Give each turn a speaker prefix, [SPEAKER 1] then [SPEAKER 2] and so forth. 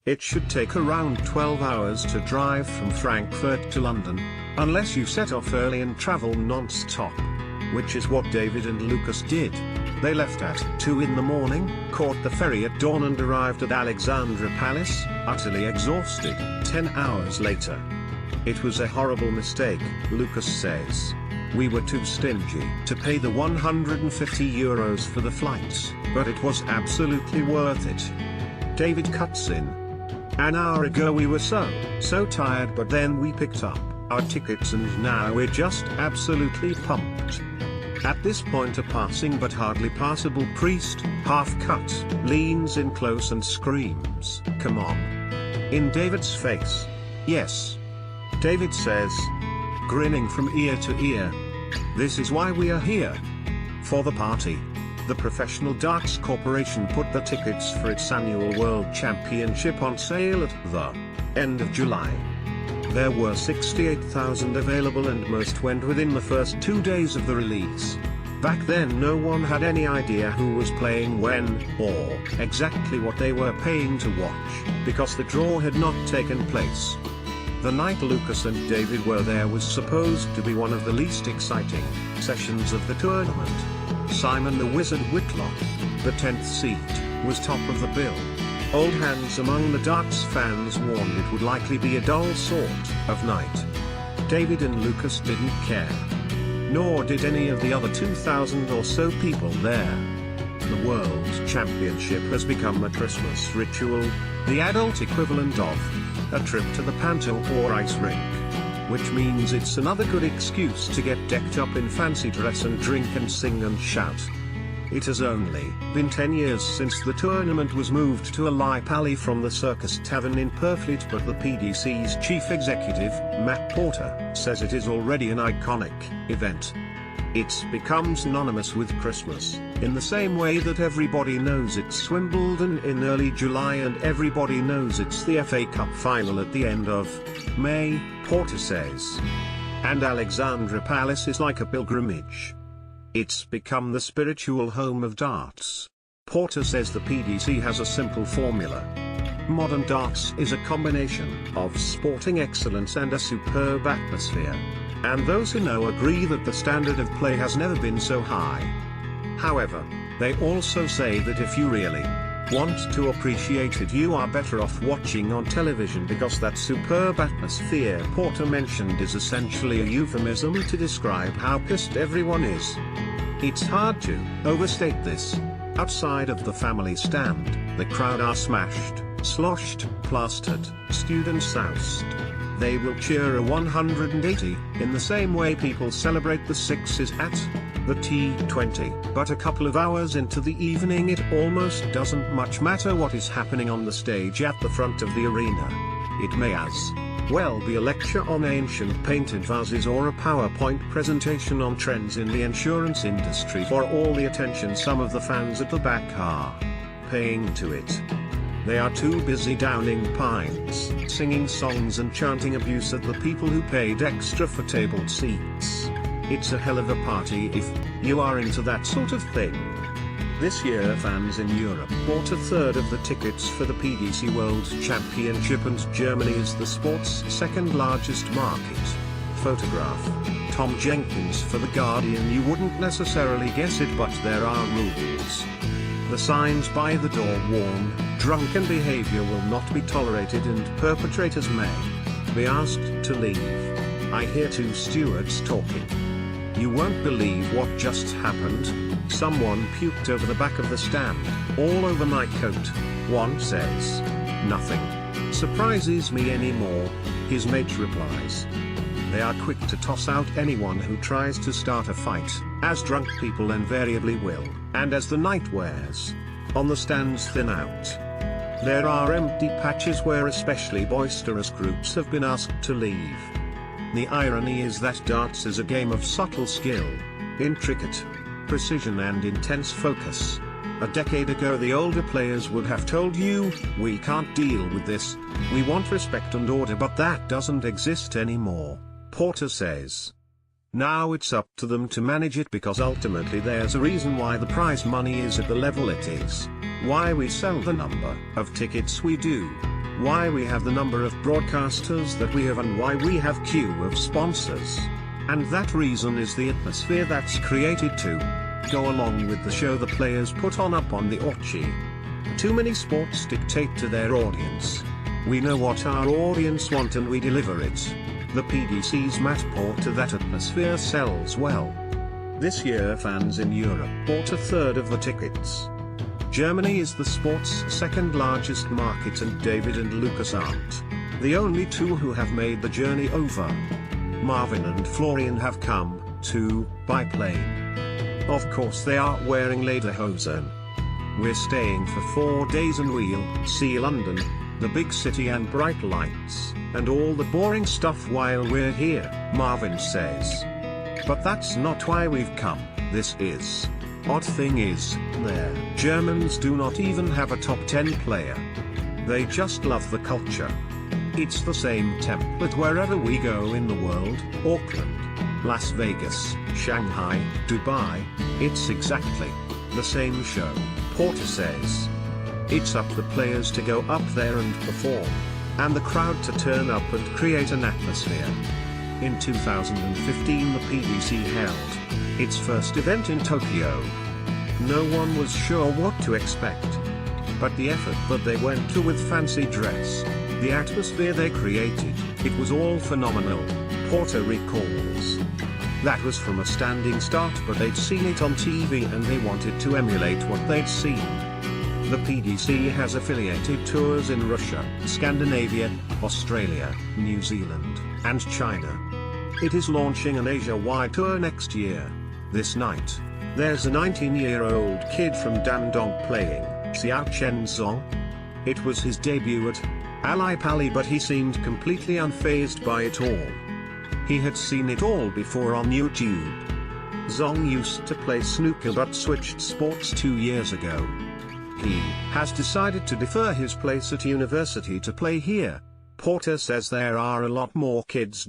[SPEAKER 1] It should take around 12 hours to drive from Frankfurt to London, unless you set off early and travel non-stop. Which is what David and Lucas did. They left at 2 in the morning, caught the ferry at dawn and arrived at Alexandra Palace, utterly exhausted, 10 hours later. It was a horrible mistake, Lucas says. We were too stingy to pay the €150 for the flights, but it was absolutely worth it. David cuts in. An hour ago we were so tired, but then we picked up our tickets and now we're just absolutely pumped. At this point a passing but hardly passable priest, half-cut, leans in close and screams, "Come on!" in David's face. Yes. David says, grinning from ear to ear. This is why we are here. For the party. The Professional Darts Corporation put the tickets for its annual World Championship on sale at the end of July. There were 68,000 available and most went within the first 2 days of the release. Back then no one had any idea who was playing when, or exactly what they were paying to watch, because the draw had not taken place. The night Lucas and David were there was supposed to be one of the least exciting sessions of the tournament. Simon the Wizard Whitlock, the 10th seed, was top of the bill. Old hands among the darts fans warned it would likely be a dull sort of night. David and Lucas didn't care. Nor did any of the other 2,000 or so people there. The World Championship has become a Christmas ritual, the adult equivalent of a trip to the panto or ice rink. Which means it's another good excuse to get decked up in fancy dress and drink and sing and shout. It has only been 10 years since the tournament was moved to a Lipe Alley from the Circus Tavern in Purfleet, but the PDC's chief executive, Matt Porter, says it is already an iconic event. It becomes synonymous with Christmas, in the same way that everybody knows it's Wimbledon in early July and everybody knows it's the FA Cup final at the end of May, Porter says. And Alexandra Palace is like a pilgrimage. It's become the spiritual home of darts. Porter says the PDC has a simple formula. Modern darts is a combination of sporting excellence and a superb atmosphere. And those who know agree that the standard of play has never been so high. However, they also say that if you really want to appreciate it, you are better off watching on television, because that superb atmosphere Porter mentioned is essentially a euphemism to describe how pissed everyone is. It's hard to overstate this. Outside of the family stand, the crowd are smashed, sloshed, plastered, stewed and soused. They will cheer a 180, in the same way people celebrate the sixes at the T20, but a couple of hours into the evening it almost doesn't much matter what is happening on the stage at the front of the arena. It may as well be a lecture on ancient painted vases or a PowerPoint presentation on trends in the insurance industry for all the attention some of the fans at the back are paying to it. They are too busy downing pints, singing songs and chanting abuse at the people who paid extra for tabled seats. It's a hell of a party if you are into that sort of thing. This year fans in Europe bought a third of the tickets for the PDC World Championship, and Germany is the sport's second largest market. Photograph. Tom Jenkins for The Guardian. You wouldn't necessarily guess it, but there are rules. The signs by the door warn, drunken behavior will not be tolerated and perpetrators may be asked to leave. I hear two stewards talking. You won't believe what just happened. Someone puked over the back of the stand, all over my coat. One says, "Nothing surprises me anymore," his mate replies. They are quick to toss out anyone who tries to start a fight, as drunk people invariably will, and as the night wears on, the stands thin out. There are empty patches where especially boisterous groups have been asked to leave. The irony is that darts is a game of subtle skill, intricate precision and intense focus. A decade ago the older players would have told you, "We can't deal with this, we want respect and order," but that doesn't exist anymore, Porter says. Now it's up to them to manage it, because ultimately there's a reason why the prize money is at the level it is, why we sell the number of tickets we do. why we have the number of broadcasters that we have, and why we have queue of sponsors. And that reason is the atmosphere that's created to go along with the show the players put on up on the orchie. Too many sports dictate to their audience. We know what our audience want and we deliver it. The PDC's Matt Porter, that atmosphere sells well. This year fans in Europe bought a third of the tickets. Germany is the sport's second largest market, and David and Lucas aren't the only two who have made the journey over. Marvin and Florian have come, too, by plane. Of course they are wearing lederhosen. We're staying for 4 days and we'll see London, the big city and bright lights, and all the boring stuff while we're here, Marvin says. But that's not why we've come. This is. Odd thing is, there, Germans do not even have a top 10 player. They just love the culture. It's the same template wherever we go in the world, Auckland, Las Vegas, Shanghai, Dubai, it's exactly the same show, Porter says. It's up the players to go up there and perform, and the crowd to turn up and create an atmosphere. In 2015 the PDC held its first event in Tokyo. No one was sure what to expect. But the effort that they went to with fancy dress, the atmosphere they created, it was all phenomenal, Porter recalls. That was from a standing start, but they'd seen it on TV and they wanted to emulate what they'd seen. The PDC has affiliated tours in Russia, Scandinavia, Australia, New Zealand, and China. It is launching an Asia-wide tour next year. This night, there's a 19-year-old kid from Dandong playing, Xiao Chen Zong. It was his debut at Ali Pali, but he seemed completely unfazed by it all. He had seen it all before on YouTube. Zong used to play snooker but switched sports 2 years ago. He has decided to defer his place at university to play here. Porter says there are a lot more kids